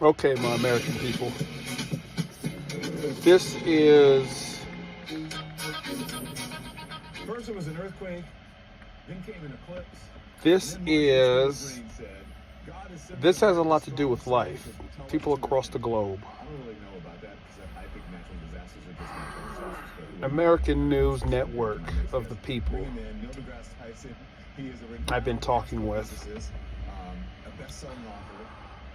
Okay, my American people. This is First it was an earthquake, then came an eclipse. this is this has a lot to do with life. People across the globe. I don't really know about that because I think natural disasters are just natural disasters. American News Network of the people. Neil deGrasse Tyson, he is a I've been talking with a best-selling author.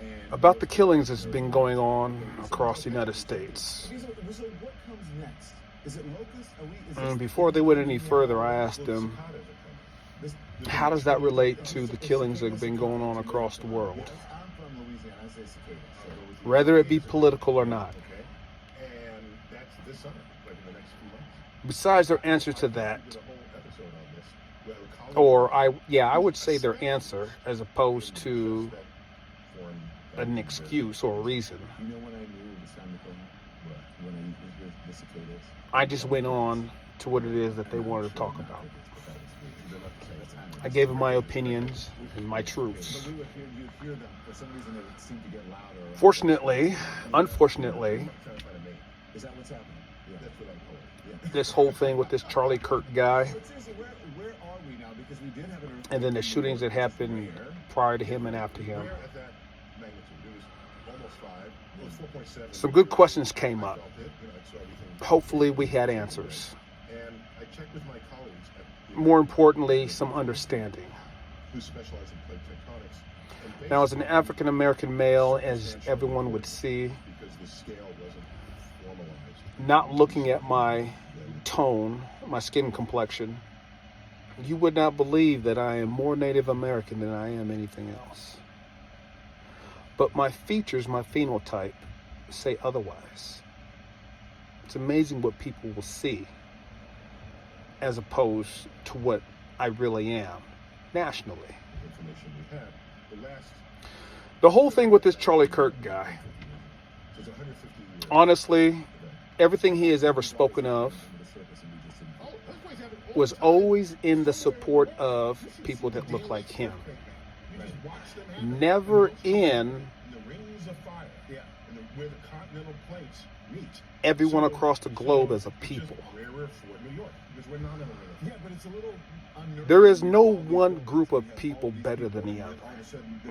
And about the killings that's been going on across the United States. So what comes next? Is it locusts? And before they went any further, I asked them, how does that relate to the killings that have been going on across the world? I'm from Louisiana. I say cicadas. Whether it be political or not. Okay. And that's this summer, like in the next few months. Besides their answer to that, Did a whole episode on this. or I would say their answer as opposed to an excuse or a reason. You know when I knew it was time to come? When I used the cicadas. I just went on to what it is that they wanted to talk about. I gave them my opinions and my truths. Fortunately, unfortunately, Is that what's happening? Yeah, that's what I'm told. this whole thing with this Charlie Kirk guy, But seriously, where are we now? Because we did have an earthquake. and then the shootings that happened prior to him and after him. Where at that magnitude? It was almost 5. It was 4.7. Some good questions came up. I felt it. I saw everything. Hopefully we had answers. And I checked with my colleagues at More importantly, some understanding. who specialize in plate tectonics. And Now, as an African American male, as everyone would see, because the scale wasn't formalized. not looking at my tone, my skin complexion, you would not believe that I am more Native American than I am anything else. But my features, my phenotype, say otherwise. It's amazing what people will see as opposed to what I really am nationally. Information we had. The last The whole thing with this Charlie Kirk guy, was 150 years. honestly, everything he has ever spoken of was always in the support of people that look like him. Never in The rings of fire. Yeah. And where the continental plates meet. everyone across the globe as a people. Rarer for New York. Because we're not in a rarer. Yeah, but it's a little unnerving. There is no one group of people better than the other.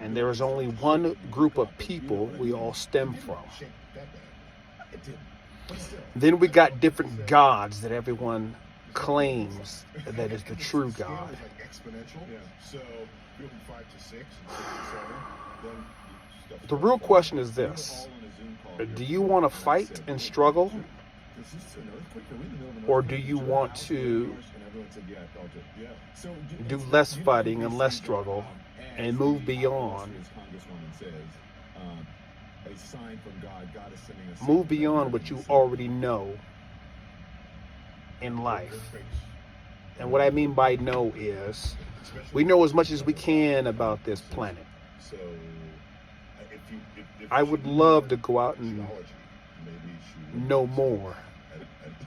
And there is only one group of people we all stem from. Then we got different gods that everyone claims that is the true God. Exponential. Yeah. So we go from 5 to 6 and 6 to 7. Then stuff The real question is this: do you want to fight and struggle, Is this an earthquake? Are we in the middle of an or earthquake? do you want to And everyone said, yeah, I felt it. Yeah. So do less fighting and less struggle and move beyond? As Congresswoman says, a sign from God. God is sending us. Move beyond what you already know in life. And what I mean by know is, we know as much as we can about this planet. So, if I would love to go out and astrology, maybe she would- know more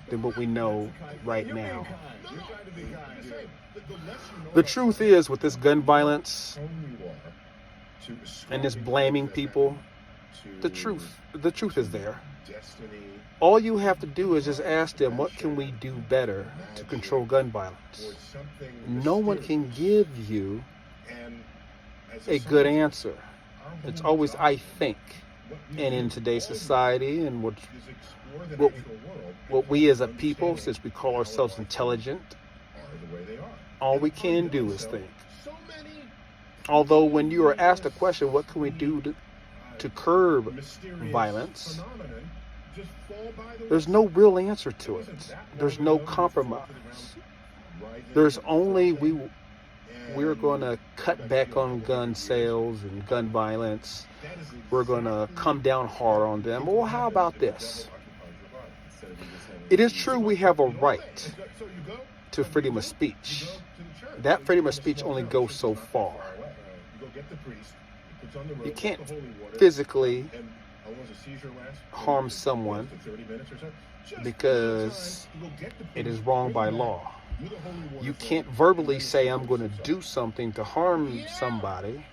than what we know right now. You're trying to be kind. The less you know The about truth is, with this gun violence prone you are to and this ascribing blaming to people, to the truth is there. destiny. All you have to do is just ask them, what can we do better to control gun violence? Or something No one can give you And as a good scientist, answer. It's always I think. And in today's society, and what we as a people, since we call ourselves intelligent, all we can do is think. Although when you are asked a question, what can we do to curb violence, there's no real answer to it. There's no compromise. There's only we're going to cut back on gun sales and gun violence. We're going to come down hard on them. Well, how about this? It is true we have a right to freedom of speech. That freedom of speech only goes so far. You can't physically harm someone because it is wrong by law. You can't verbally say I'm going to do something to harm somebody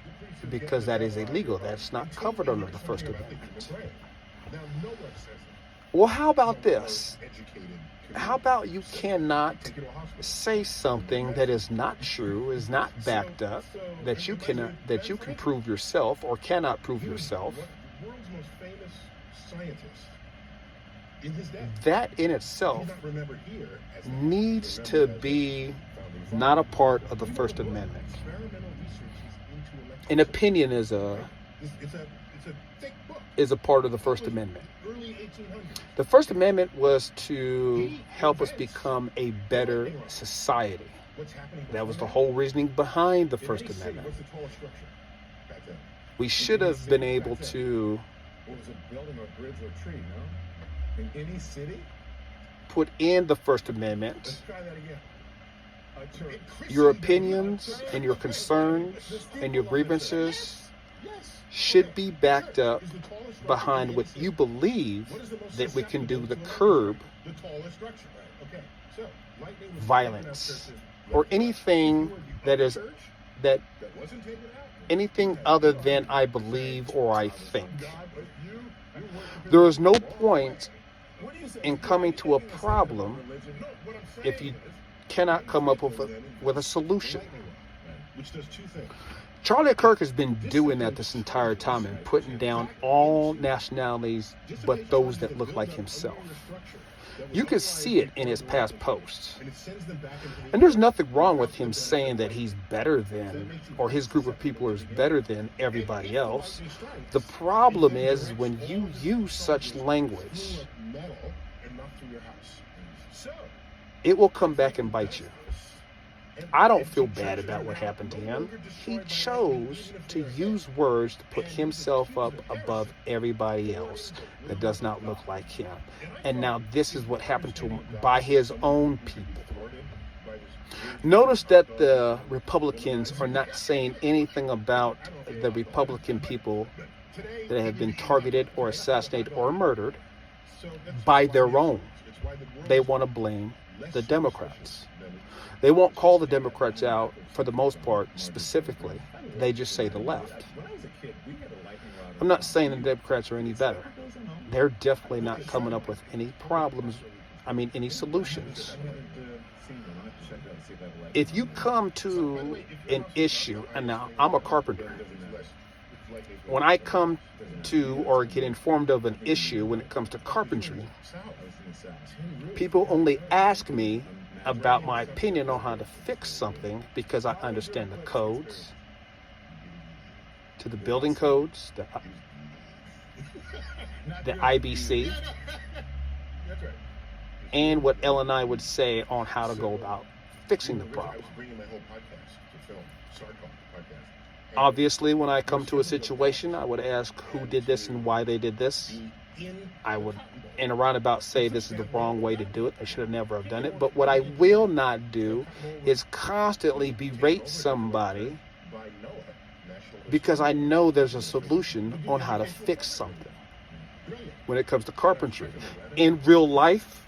because that is illegal. That's not covered under the First Amendment. Well, how about this? How about you cannot say something that is not true, is not backed up, that you can prove yourself or cannot prove yourself? That in itself needs to be not a part of the First Amendment. An opinion is a part of the First Amendment. The First Amendment was to help us become a better society. That was the whole reasoning behind the First Amendment. We should have been able to put in the First Amendment your opinions and your concerns and your grievances should be backed up behind what you believe that we can do to curb violence or anything anything other than I believe or I think. There is no point in coming to a problem if you cannot come up with a solution. Charlie Kirk has been doing that this entire time and putting down all nationalities but those that look like himself. You can see it in his past posts. And there's nothing wrong with him saying that he's better than, or his group of people is better than everybody else. The problem is when you use such language, it will come back and bite you. I don't feel bad about what happened to him. He chose to use words to put himself up above everybody else that does not look like him. And now this is what happened to him by his own people. Notice that the Republicans are not saying anything about the Republican people that have been targeted or assassinated or murdered by their own. They want to blame the Democrats. They won't call the Democrats out for the most part specifically. They just say the left. I'm not saying the Democrats are any better. They're definitely not coming up with any any solutions. If you come to an issue, and now I'm a carpenter. When I come to or get informed of an issue when it comes to carpentry, people only ask me about my opinion on how to fix something because I understand the codes, to the building codes, the IBC, and what Ellen and I would say on how to go about fixing the problem. Obviously, when I come to a situation, I would ask who did this and why they did this. I would, in a roundabout, say this is the wrong way to do it. I should have never have done it. But what I will not do is constantly berate somebody because I know there's a solution on how to fix something when it comes to carpentry. In real life,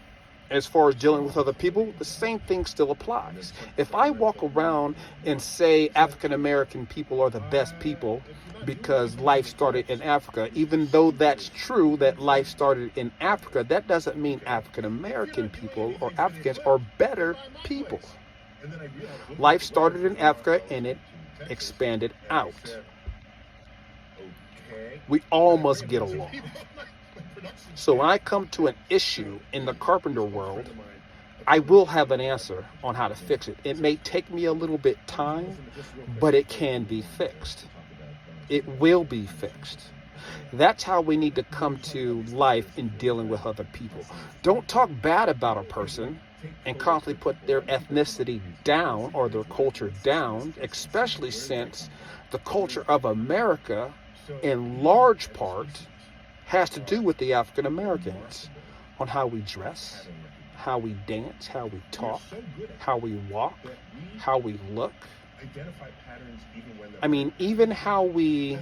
as far as dealing with other people, the same thing still applies. If I walk around and say African American people are the best people because life started in Africa, even though that's true that life started in Africa, that doesn't mean African American people or Africans are better people. Life started in Africa and it expanded out. We all must get along. So when I come to an issue in the carpenter world, I will have an answer on how to fix it. It may take me a little bit time, but it can be fixed. It will be fixed. That's how we need to come to life in dealing with other people. Don't talk bad about a person and constantly put their ethnicity down or their culture down, especially since the culture of America, in large part, has to do with the African Americans on how we dress, how we dance, how we talk, how we walk, how we look. Even how we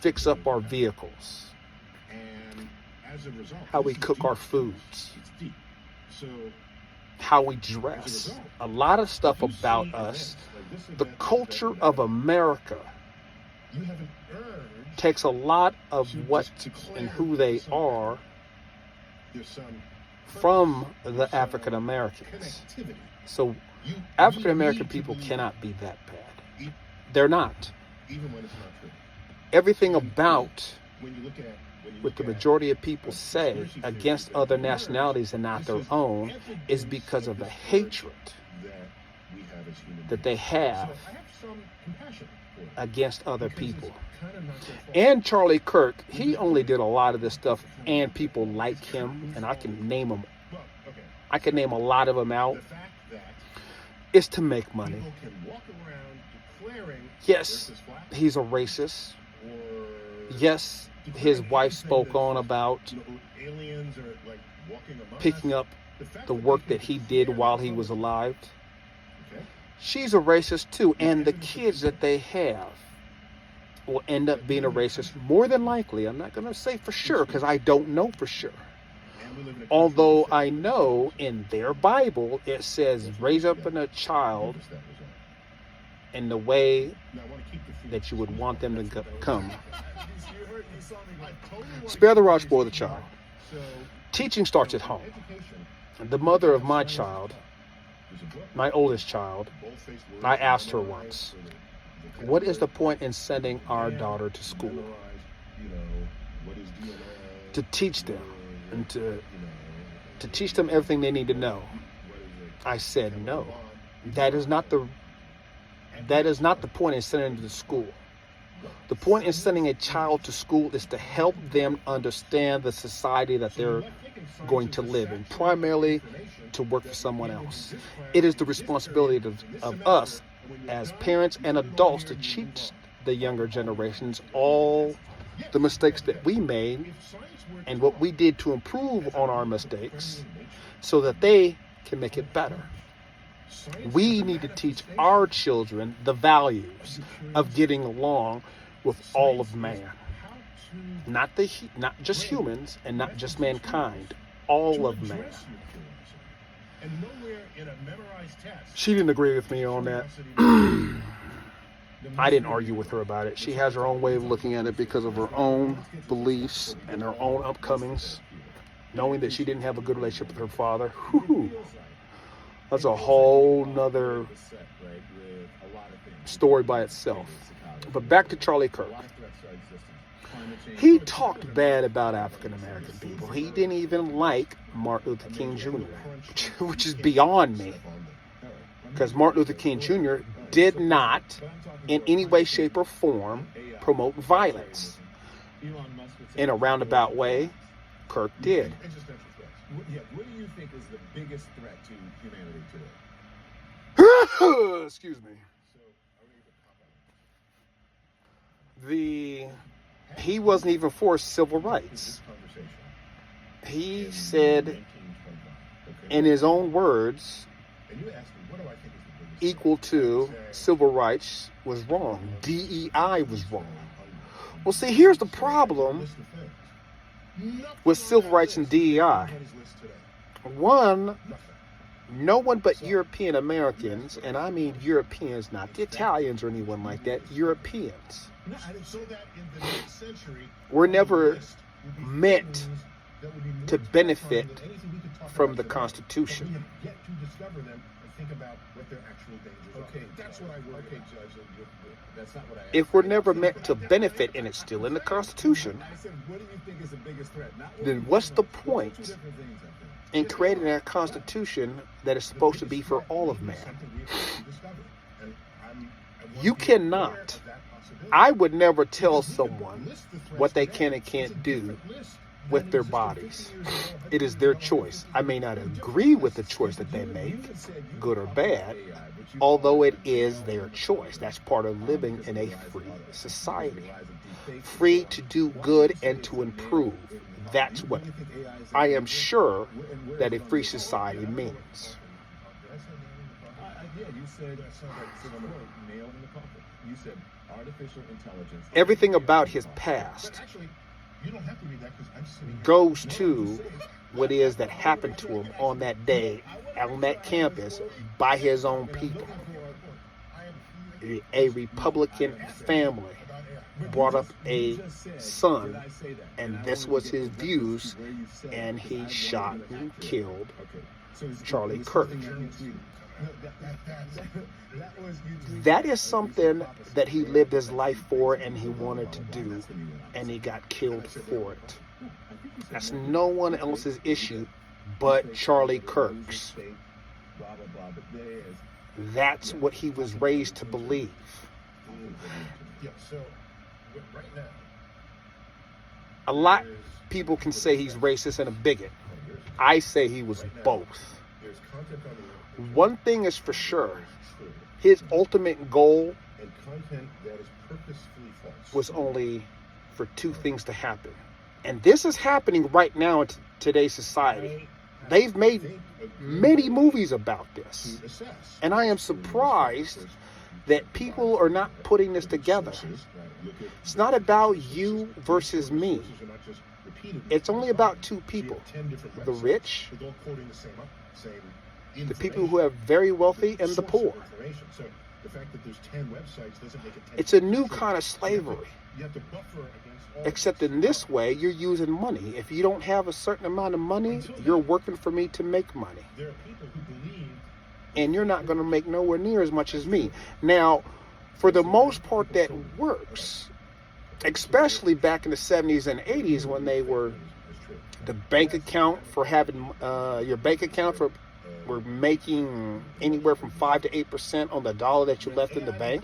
fix up our vehicles, how we cook our foods. how we dress, a lot of stuff about us. The culture of America takes a lot of what and who they are from the African Americans. So African American people cannot be that bad. They're not. Everything about what the majority of people say against other nationalities and not their own is because of the hatred that they have against other people. And Charlie Kirk, he only did a lot of this stuff, and people like him, and I can name them. I can name a lot of them out. It's to make money. Yes, he's a racist. Yes, his wife spoke on about picking up the work that he did while he was alive. She's a racist too, and the kids that they have will end up being a racist more than likely. I'm not going to say for sure because I don't know for sure. Although I know in their Bible it says raise up a child in the way that you would want them to come. Spare the rod, spoil the child. Teaching starts at home. The mother of my child, my oldest child, I asked her once, what is the point in sending our daughter to school? To teach them and to teach them everything they need to know. I said no. That is not the point in sending them to school. The point in sending a child to school is to help them understand the society that they're going to live in, primarily to work for someone else. It is the responsibility of us as parents and adults to teach the younger generations all the mistakes that we made and what we did to improve on our mistakes so that they can make it better. We need to teach our children the values of getting along with all of man. Not just humans and not just mankind, all of man. She didn't agree with me on that. I didn't argue with her about it. She has her own way of looking at it because of her own beliefs and her own upcomings. Knowing that she didn't have a good relationship with her father. Whew, that's a whole nother story by itself. But back to Charlie Kirk. He talked bad about African American people. He didn't even like Martin Luther King Jr., which is beyond me. Because Martin Luther King Jr. did not, in any way, shape, or form, promote violence. In a roundabout way, Kirk did. What do you think is the biggest threat to humanity today? Excuse me. He wasn't even for civil rights. He said, in his own words, equal to civil rights was wrong. DEI was wrong. Well, see, here's the problem with civil rights and DEI. One, no one but European Americans, and I mean Europeans, not the Italians or anyone like that, Europeans, were never meant to benefit from the Constitution. If we're never meant to benefit and it's still in the Constitution, then what's the point in creating a Constitution that is supposed to be for all of man? You cannot. I would never tell someone what they can and can't do with their bodies. It is their choice. I may not agree with the choice that they make, good or bad, although it is their choice. That's part of living in a free society. Free to do good and to improve. That's what I am sure that a free society means. Everything about his past You don't have to read that because I'm sitting here. goes to what is that happened to him on that day on that campus by his own people. A Republican family brought up a son, and this was his views, and he shot and killed Charlie Kirk. That is something that he lived his life for and he wanted to do, and he got killed for it. That's no one else's issue but Charlie Kirk's. That's what he was raised to believe. Yeah, so right now, A lot of people can say he's racist and a bigot. I say he was both. there's content on the internet One thing is for sure, his ultimate goal and content that is purposefully false. was only for two things to happen. And this is happening right now in today's society. They've made many movies about this. To assess. And I am surprised that people are not putting this together. It's not about you versus me. It's only about two people. The rich, the people who are very wealthy, and the poor. So the fact that there's 10 websites doesn't make it 10. It's a new kind of slavery. You have to buffer against all. Except in this way, you're using money. If you don't have a certain amount of money, you're working for me to make money. There are people who believe. And you're not going to make nowhere near as much as me. Now, for the most part, that works. Especially back in the 70s and 80s when they were the bank account for having your bank account for were making anywhere from 5 to 8% on the dollar that you left in the bank.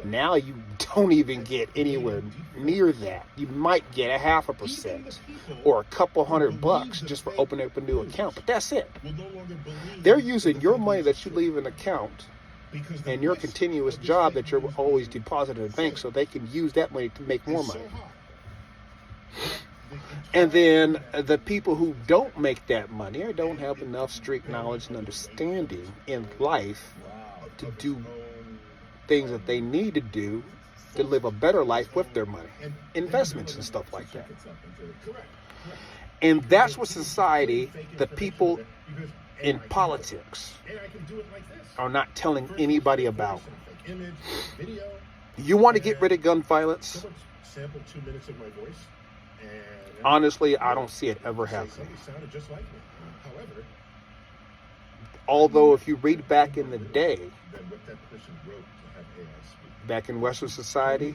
Now you don't even get anywhere near that. You might get 0.5% or a couple $100 just for opening up a new account, but that's it. They're using your money that you leave in an account and your continuous job that you're always depositing in the bank so they can use that money to make more money. And then the people who don't make that money or don't have enough street knowledge and understanding in life to do things that they need to do to live a better life with their money, investments and stuff like that. And that's what society, the people in politics, are not telling anybody about. You want to get rid of gun violence? Sample 2 minutes of my voice. Honestly, I don't see it ever happening. Sounded just like me. However, Although if you read back in the day, then what that person wrote to have AI speak. back in Western society,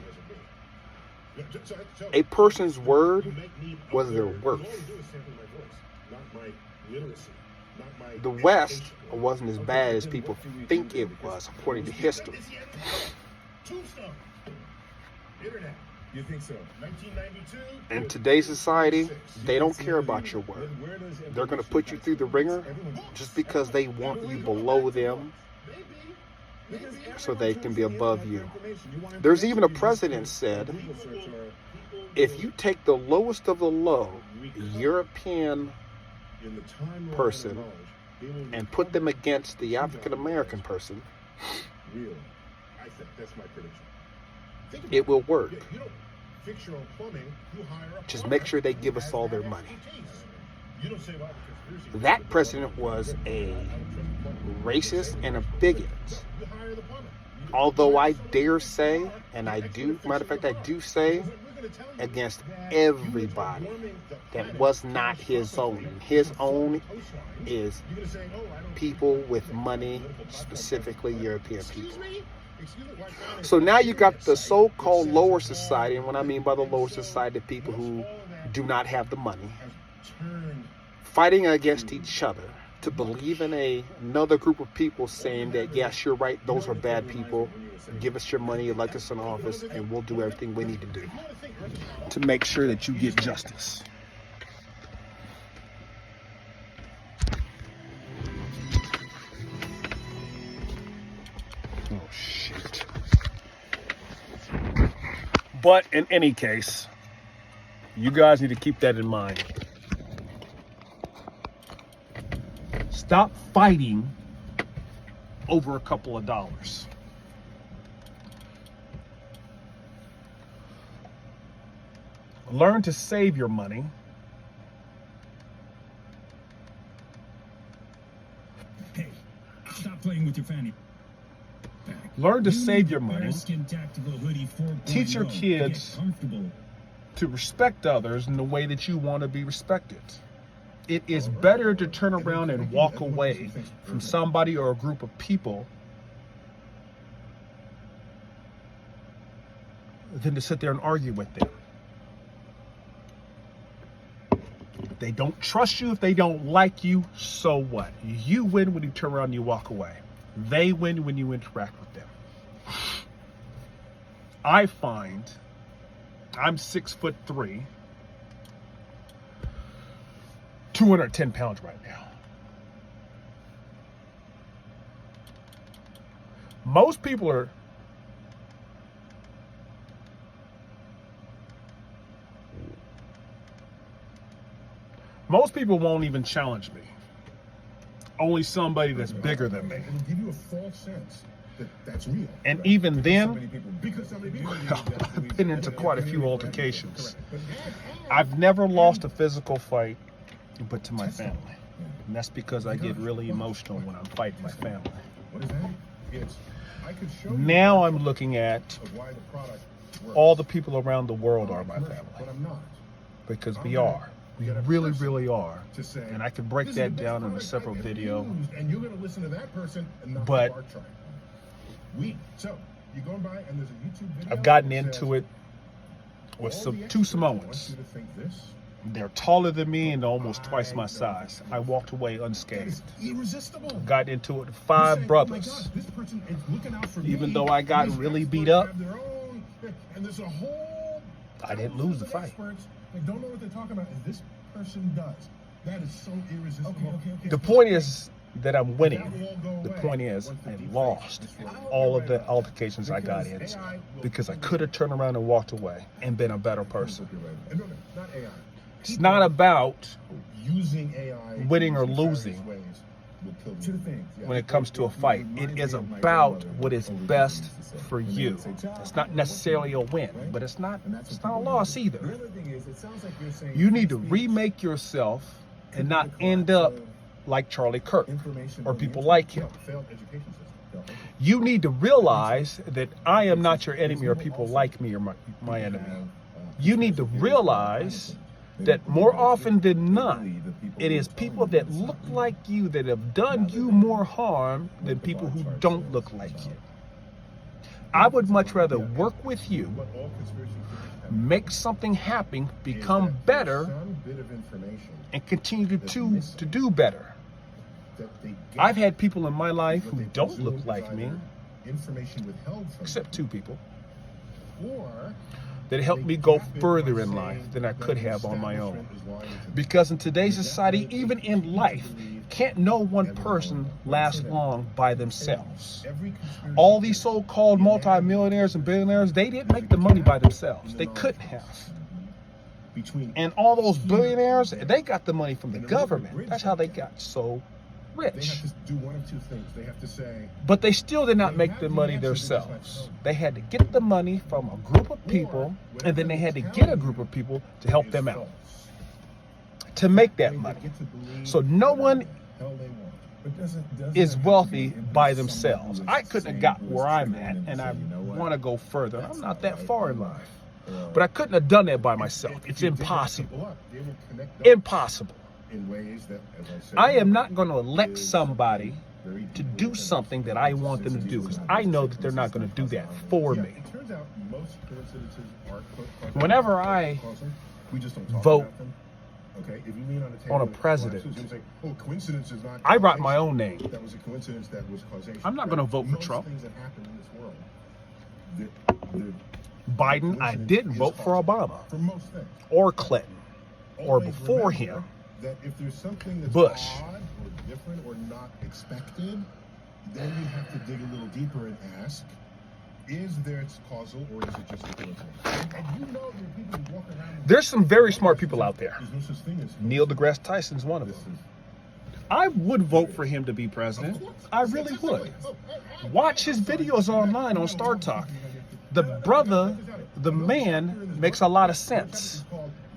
So a person's word you make me up was their there. worth. All I do is sample my voice, not my literacy, not my The West education. wasn't as bad as people think it was, according to history. Tombstone. Internet. You think so? 1992. In today's society, they don't care about your word. They're going to put you through the ringer just because they want you below them so they can be above you. There's even a president said, if you take the lowest of the low European person and put them against the African American person, Real. I think that's my prediction. Think about it will work. You don't fix your own plumbing. You hire a Just plumber make sure they who give us has all that their money. expertise. You don't say, well, because here's That president was a racist and a bigot. You hire the plumber. Although I dare say, and I do, matter of fact, I do say, against everybody that was not his own. His own is people with money, specifically European people. So now you got the so-called lower society, and what I mean by the lower society, people who do not have the money, fighting against each other to believe in another group of people saying that, yes, you're right, those are bad people, give us your money, elect us in office, and we'll do everything we need to do to make sure that you get justice. Oh, shit. But in any case, you guys need to keep that in mind. Stop fighting over a couple of dollars. Learn to save your money. Hey, stop playing with your fanny pack. Learn to You save need your the money. Bearskin Tactical Hoodie 4.0 Teach your to get kids comfortable. to respect others in the way that you want to be respected. It is better to turn around and walk away from somebody or a group of people than to sit there and argue with them. If they don't trust you, if they don't like you, so what? You win when you turn around and you walk away. They win when you interact with them. I find I'm 6'3", 210 pounds right now. Most people are won't even challenge me. Only somebody that's bigger than me. It'll give you a false sense that that's real. And right? even then, Because so many people I've been into quite a few altercations. I've never lost a physical fight, but to my family. And that's because I get really emotional when I'm fighting my family. What is that? It's, I could show you Now I'm looking at of why the product works. all the people around the world are my But family. I'm not. Because we are. We really, really are. To say, And I could break this is that the best down in a product separate I've ever video. used, and you're going to listen to that person and not But to our tribe. So you're going by and there's a YouTube video. I've gotten that into says, it with all some the two experts want Samoans. you to think this. They're taller than me and almost twice my size. I walked away That unscathed. is irresistible. Got into it with You say, 5 "Oh my brothers. God, this person is looking out for Even me, though I got these really beat experts up, have their own, and there's a whole I didn't lose the thousands of fight. experts that don't know what they're talking about, and this person does. That is so irresistible. Okay. The point is that I'm That winning. will all go The away point is once the I deep lost fakes destroy all of the everybody. altercations I got in Because AI will because I kill could have turned around and walked away and been a better person. And no, not AI. It's not about Using AI winning or in nefarious losing ways will kill you. Two things. when it comes to a fight. It is about what is best for you. It's not necessarily a win, but it's not a loss The either. other thing is, it sounds like you're saying You need to free speech remake yourself could and be not the end collapse up of like Charlie Kirk information or on the people internet. like him. Failed education system. You need to realize that I am not your enemy or people like me or my enemy. You need to realize that more often than not, it is people that look like you that have done you more harm than people who don't look like you. I would much rather work with you, What all conspiracy theories have make something happen, is become that better, there's some bit of information and continue to do better. that they get, I've had people in my life what who they don't presume look is like me, either information withheld from except 2 people, them, or that helped me go further in life than I could have on my own. Because in today's society, even in life, can't no one person last long by themselves. All these so-called multimillionaires and billionaires, they didn't make the money by themselves. They couldn't have. And all those billionaires, they got the money from the government. That's how they got so they rich. have to do one of 2 things. They have to say, But they still did not make the money themselves. They had to get the money from a group of people, and then they had to get a group of people to help them out to make that money. So no one is wealthy by themselves. I couldn't have got where I'm at, and I want to go further. I'm not that far in life. But I couldn't have done that by myself. It's impossible. Impossible. in ways that, as I said, I am not going to elect somebody to do something that I want them to do, because I know that they're not going to do that for me. It turns out most coincidences are Whenever I we just don't talk vote about them. Okay, if you lean on a table on a with president, glasses, you say, "Oh, coincidence is not." I write my causation." own name. That was a coincidence. That was causation. I'm not going to vote for Most Trump. things that happen in this world, Biden, I didn't vote for Obama for most things, or Clinton or always before remember him. that if there's something that's Bush. odd or different or not expected, then you have to dig a little deeper and ask, is there causal or is it just a coincidence? And you know there are people who walk around. There's some very smart people out there. There's no such thing as Neil deGrasse Tyson's one of them. I would vote for him to be president. I really would. Watch his videos online on Star Talk. The brother, the man, makes a lot of sense.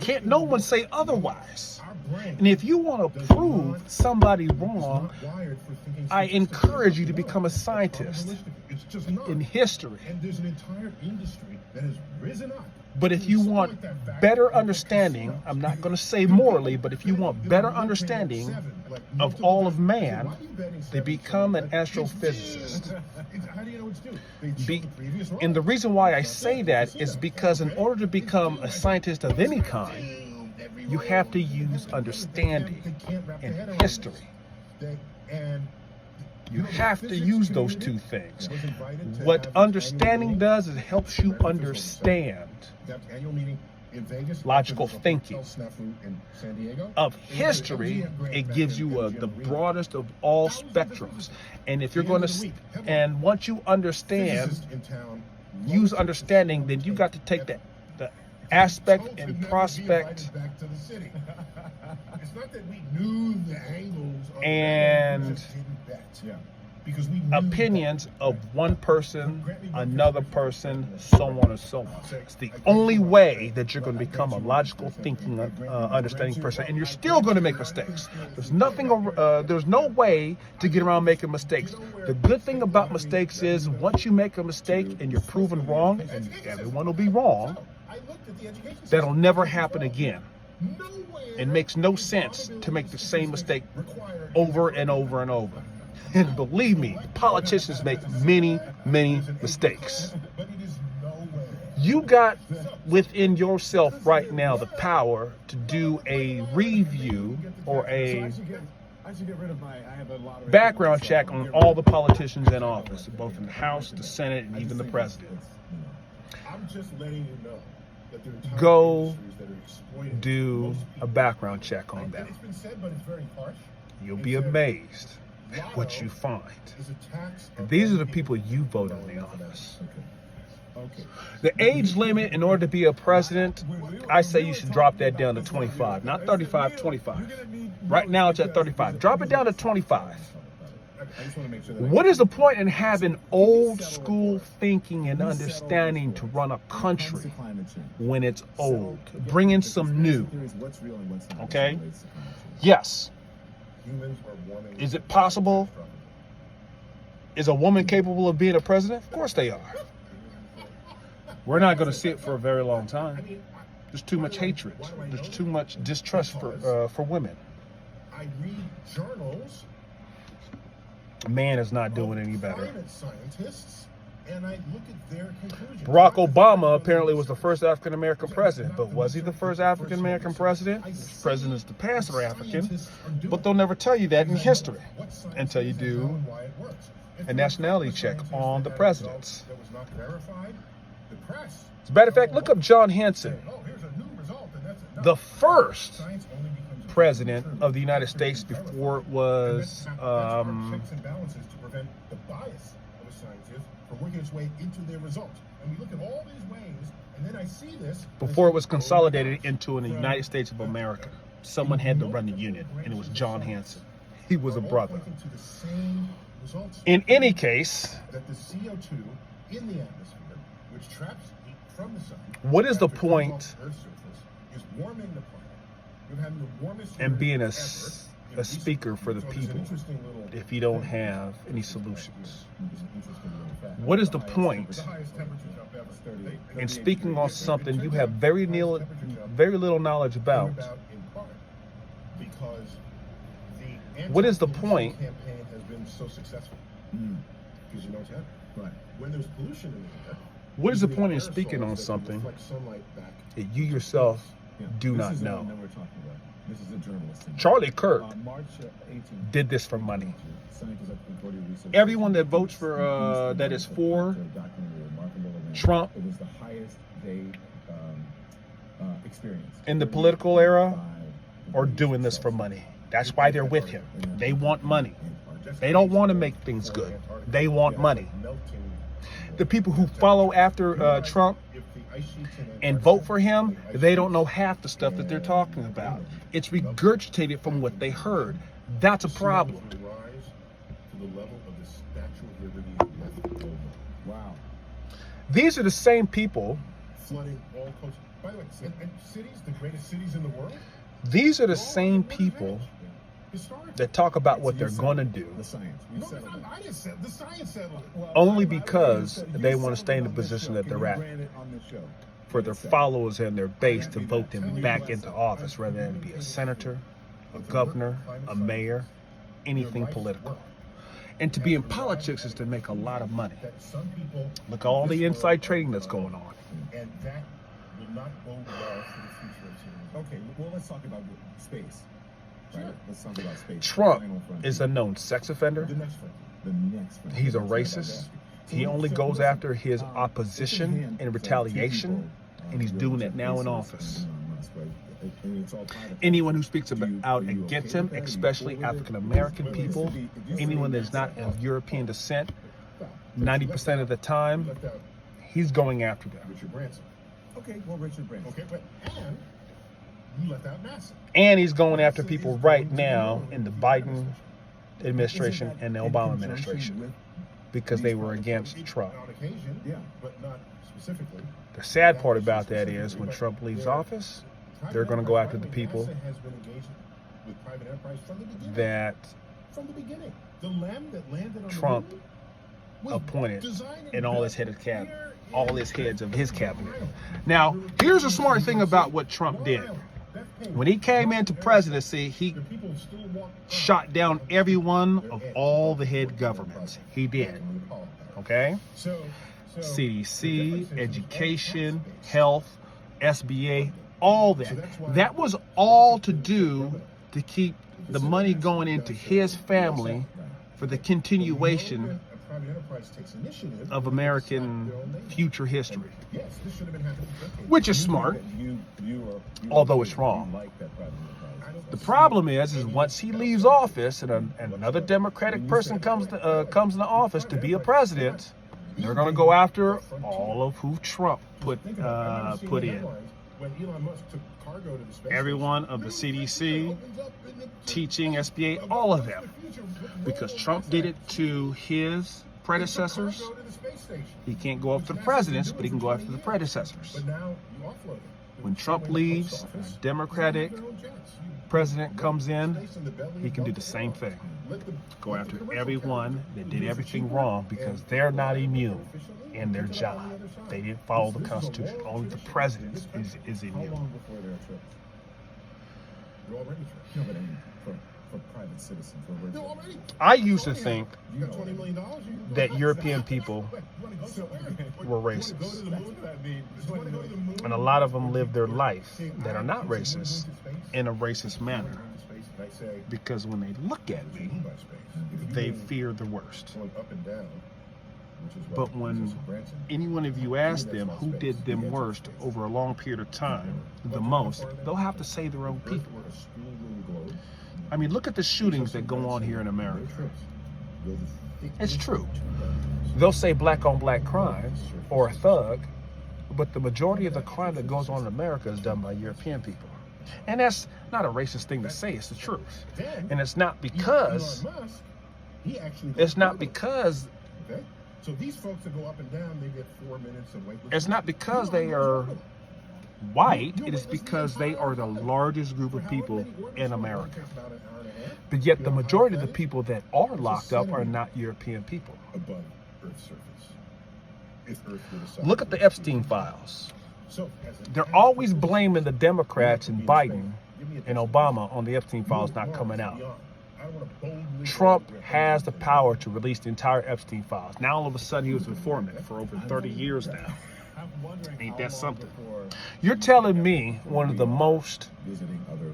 Can't no one say otherwise. Our brain And if you want to does prove not- somebody is wrong, not wired for thinking I statistically. encourage you to No, become a it's scientist probabilistic. It's just not. in history. And there's an entire industry that has risen up. But if you want better understanding, I'm not going to say morally, but if you want better understanding of all of man, they become an astrophysicist. How do you know it's due? They check the previous one. And the reason why I say that is because in order to become a scientist of any kind, you have to use understanding and history. You have to use those two things. What understanding does is it helps you understand logical thinking. Of history, it gives you the broadest of all spectrums. And if you're going to, and once you understand, use understanding, then you got to take the aspect and prospect It's not that we knew the angles of and we just didn't bet. Yeah. Because we knew opinions of one person, another person, so on and so on. It's the only way that you're going to become a logical thinking, understanding person, and you're still going to make mistakes. There's nothing, there's no way to get around making mistakes. The good thing about mistakes is once you make a mistake and you're proven wrong, and everyone will be wrong, that'll never happen again. It makes no sense to make the same mistake over and over and over. And believe me, politicians make many, many mistakes. You got within yourself right now the power to do a review or a background check on all the politicians in office, both in the House, the Senate, and even the president. I'm just letting you know that there are entire Go industries that are exploiting do most a people. background check on And them. it's been said, but it's very harsh. You'll be amazed at what you find. Is a tax And of these are the every people you vote in the office. Okay. The age limit in order to be a president, I say you should drop that down to 25, not 35, 25. Right now it's at 35. Drop it down to 25. I just want to make sure that What is the point in having old school thinking and understanding to run a country when it's old? Bring in some new. Okay? Yes. humans are warming. Is it possible? Is a woman capable of being a president? Of course they are. We're not going to see it for a very long time. There's too much hatred. There's too much distrust for women. I read journals. Man is not doing any better. Climate scientists, and I look at their conclusions. Barack Obama apparently was the first African American president, but was he the first African American president? Presidents of the past are African, but they'll never tell you that in history until you do a nationality check on the presidents. That was not verified. The press. As a matter of fact, look up John Hanson, Oh, here's a new result, and that's enough. the first Science only becomes president of the United States before it was checks and balances to prevent the bias of a scientist from working its way into their results. And we look at all these ways, and then I see this before it was consolidated into the United States of America. Someone had to run the unit, and it was John Hanson. He was a brother. pointing to the same results. In any case, That the CO2 in the atmosphere, which traps heat from the sun, what is the after it comes point off Earth's surface, is warming the planet. We're having the warmest and year being ever a in recent- speaker for the So there's an people interesting little if you don't thing. have any solutions? There's an interesting little fact. What is the The point highest temperature jump ever, 38. in speaking on something you have very little knowledge Came about? about in part because the What is the anti-pollution point? campaign has been so successful. Because you know what's happening. Right. When there's pollution in the air, What is the these point in aerosols speaking on that can something reflect sunlight back. that you yourself do not know? We're talking about. This is a journalist. Charlie Kirk March 18th. did this for money. Scientists at Concordia Research. Everyone that votes for, that is for Trump It was the highest they experienced. in the political era are doing this for money. That's why they're with him. They want money. They don't want to make things good. They want money. The people who follow after Trump and vote for him, they don't know half the stuff that they're talking about. It's regurgitated from what they heard. That's a problem. Wow. These are the same people flooding all coasts. By the way, and cities, the greatest cities in the world, These are the same people historically. that talk about what they're going to do The science. We No, settled it. I didn't say the science settled it. only because they want to stay in the position that they're at, On this show. for their followers and their base to vote them back into office, rather than be a senator, a governor, a mayor, anything political. And to be in politics is to make a lot of money. That some people Look at all the inside trading that's going on. and that will not bode well for the future of civilization. Okay, well, let's talk about space. Right? Sure. Let's talk about space. Trump Final frontier. is a known sex offender. The next one. The next frontier. He's a That's what I was racist. asking. He only goes after his opposition in retaliation, and he's doing it now in office. Anyone who speaks out against him, especially African American people, anyone that's not of European descent, 90% of the time, Left out he's going after them. Richard Branson. Okay, well, Richard Branson. Okay, but and you left out NASA. And he's going after people right now in the Biden administration and the Obama administration because they were against Trump. On occasion, Yeah. but not specifically. The sad part about that is when Trump leaves office, they're going to go after the people NASA has been engaged with private enterprise from the beginning. that From the beginning. The lamb that landed on Trump the moon was appointed designed in all his built head of cabinet, here all in his heads of his cabinet. Now, here's a smart thing about what Trump did. When he came into presidency, he The people still want shot down every one of all the head governments. He did. Okay? So CDC, education, health, SBA, all that. That was all to do to keep the money going into his family for the continuation of American future history, which is smart, although it's wrong. The problem is once he leaves office and another Democratic person comes into office to be a president, they're going to go after all of who Trump put in. Every one of the CDC, teaching, SBA, all of them. Because Trump did it to his predecessors. He can't go after the presidents, but he can go after the predecessors. When Trump leaves, a Democratic president comes in, he can do the same thing. Go after everyone that did everything wrong because they're not immune in their job. They didn't follow the Constitution. Only the president is immune. For private citizens. I used to think that European people were racist. And a lot of them live their life that are not racist in a racist manner. Because when they look at me, they fear the worst. But when any one of you ask them who did them worst over a long period of time, the most, they'll have to say their own people. I mean, look at the shootings that go on here in America. It's true. They'll say black on black crime or a thug, but the majority of the crime that goes on in America is done by European people. And that's not a racist thing to say, it's the truth. And it's not because So these folks that go up and down, they get 4 minutes of wait. it's not because they are white, it is because they are the largest group of people in America. But yet the majority of the people that are locked up are not European people. Above Earth's surface. If Earth were the size Look at the Epstein files. So, They're always blaming the Democrats and Biden and Obama on the Epstein files not coming out. Trump has the power to release the entire Epstein files. Now all of a sudden he was informant for over 30 years now. Ain't that something? You're telling me one of the most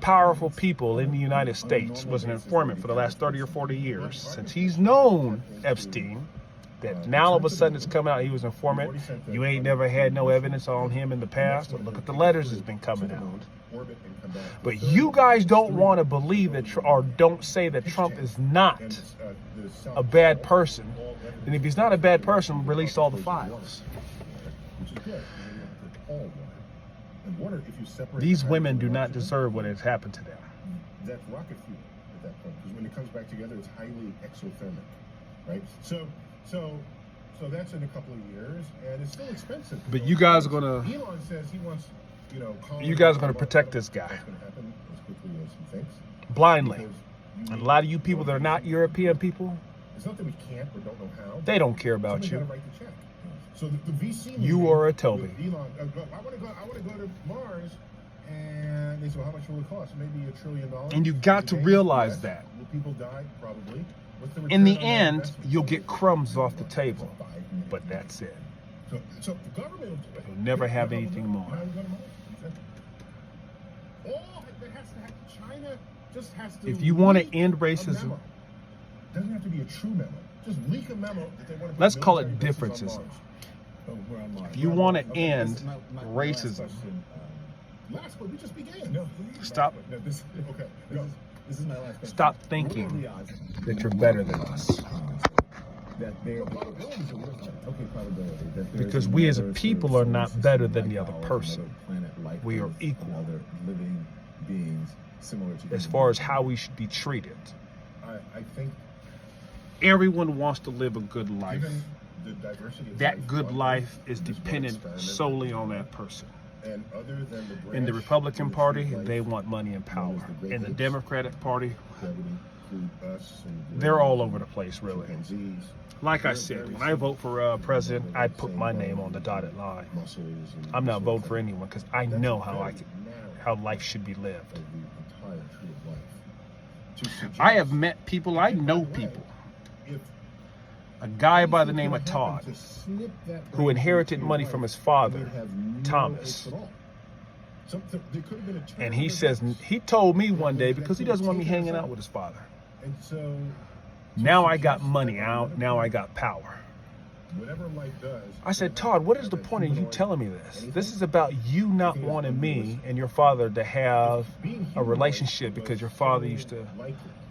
powerful people in the United States was an informant for the last 30 or 40 years, since he's known Epstein, that now all of a sudden it's come out he was an informant. You ain't never had no evidence on him in the past. Look at the letters that's been coming out. But you guys don't want to believe that, or don't say that Trump is not a bad person. And if he's not a bad person, release all the files. These women do not deserve what has happened to them. That's rocket fuel at that point, because when it comes back together, it's highly exothermic, right? So So that's in a couple of years, and it's still expensive. But you guys are gonna. Elon says he wants, You guys are gonna protect this guy That's gonna happen as quickly as he thinks. blindly. Because you And a need- lot of you people that are not European people, It's not that we can't or don't know how. they don't care about Somebody you. gotta write the check. So the VC. You meeting are a Toby. with Elon. I want to go to Mars, and they said, well, how much will it cost? Maybe $1 trillion. And you got to Okay, realize yes. that. Will people die? Probably. What's the In the return on that end, investment? you'll get crumbs off the table, It's a $5 million. but that's it. So the government will do it. You'll never have The anything government more. will go to Mars. All that has to happen. China just has to. If you want to leak end a racism, memo. Doesn't have to be a true memo. Just leak a memo that they want to put let's call it military bases on differencism. Mars. Oh, we're on Mars. If you want to Okay, end this is my racism, last question. Last one, we just began. No, Stop. No, this, Okay. this is my last question. Stop What are thinking the odds that you're better than us. that there Probabilities are worth it. okay, probability that there Because is we as a another people sort are of not solar better system than the like other ours, person. another planet like We are Earth, equal. and other living beings similar to As human far as beings. how we should be treated, I think everyone wants to live a good life. given the diversity of That life good on life Earth, is in this one dependent experiment, solely on that person. And other than the In the branch Republican in which Party, we life, they want money and power. In the Democratic Party, that would include us and they're all over the place, really. chimpanzees, Like I said, when I vote for president, I put my name on the dotted line. mussels, and I'm not so voting forth. for anyone because I That's know a how very narrow how life should be lived. of the entire tree of life. To suggest I have met people, I know people. if A guy by the anything name of could Todd, happen to snip that who branch inherited from the money tree from of his life, father, we'd have no Thomas. hopes at all. There could have been a turn and he of says, events. he told me one day because he doesn't want me hanging out with his father. And so Now I got money out, now I got power. whatever life does. I said, Todd, what is the point of you telling me this? This is about you not wanting me and your father to have a relationship because your father used to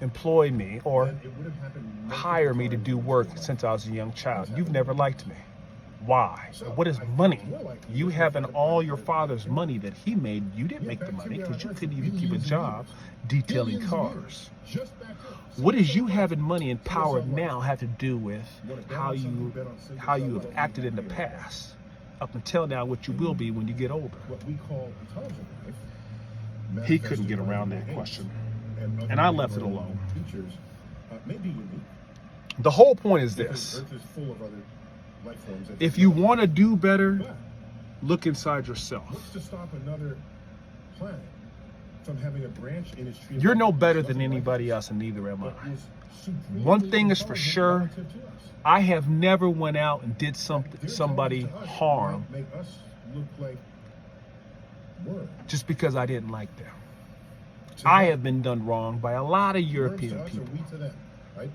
employ me or hire me to do work since I was a young child. You've never liked me. Why? What is money? You having all your father's money that he made, you didn't make the money because you couldn't even keep a job detailing cars. What does you having money and power now have to do with how you have acted in the past up until now, what you will be when you get older? What we call intelligent life. He couldn't get around that question. And I left it alone. Features may be unique. The whole point is Because this. Earth is full of other life forms that If you develop. want to do better, But look inside yourself. what's to stop another planet from having a branch in its tree? of You're life no that better doesn't than like anybody us, else, and neither am I. but is supremely One thing is for intelligent sure, relative to us? I have never went out and did Their somebody intelligence to us harm might make us look like worms. just because I didn't like them. To I them. have been done wrong by a lot of Worms European to us or people, we to them, right?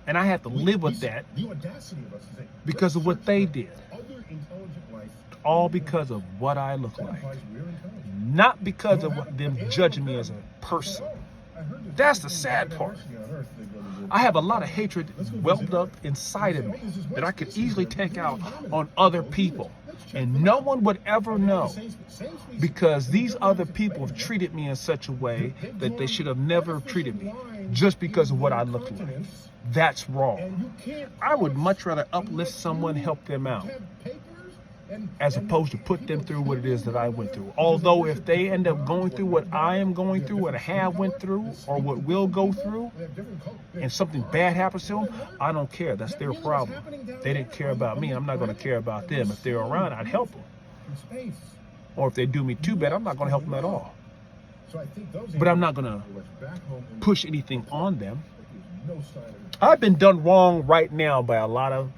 and I have to live with that The audacity of us is that because of what they did, other intelligent life, all because of what I look that like, implies we're intelligent. not because of what them judging me as a person. That's the sad part. I have a lot of hatred welled up inside of me that I could easily take out on other people, and no one would ever know because these other people have treated me in such a way that they should have never treated me just because of what I look like. That's wrong. I would much rather uplift someone, help them out, as opposed to put them through what it is that I went through. Although if they end up going through what I am going through, what I have went through, or what will go through, and something bad happens to them, I don't care. That's their problem. They didn't care about me. I'm not going to care about them. If they're around, I'd help them. Or if they do me too bad, I'm not going to help them at all. But I'm not going to push anything on them. I've been done wrong right now by a lot of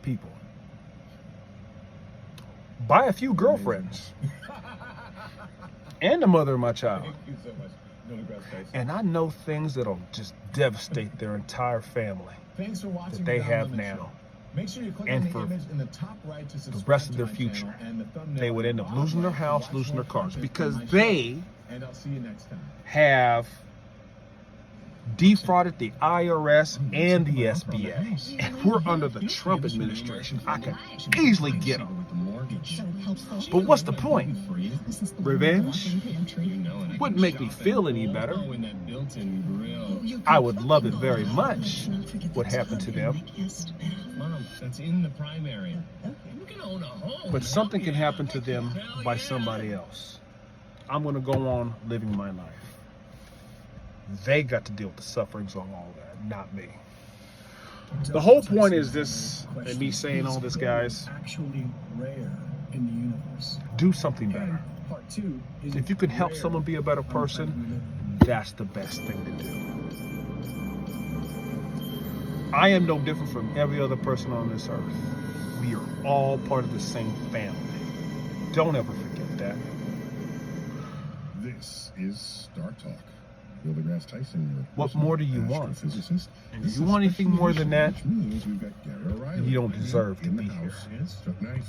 people. By a few girlfriends. And the mother of my child. Thank you so much. Neil deGrasse Tyson. And I know things that'll just devastate their entire family Thanks for watching that they the have Limit now. Show. Make sure you click And on the for image in the top right to the subscribe rest of to their my future. channel and the thumbnail They would end up losing their bottom house, right to losing their watch more cars, content because on my they channel. And I'll see you next time. have defrauded the IRS and the SBA. And we're under the Trump administration. I could easily get them. But what's the point? Revenge? Wouldn't make me feel any better. I would love it very much. What happened to them? Mom, that's in the primary. But something can happen to them by somebody else. I'm going to go on living my life. They got to deal with the sufferings on all that, not me. The whole point is this, and me saying all this, guys, actually rare in the universe. do something better. Part two is If you can help someone be a better person, that's the best thing to do. I am no different from every other person on this earth. We are all part of the same family. Don't ever forget that. This is Star Talk. Neil deGrasse Tyson, your What more do you want? astrophysicist. If you want anything more than that, Which means we've got Gary O'Reilly you don't deserve to in the be here. house. Yes, Chuck Nice.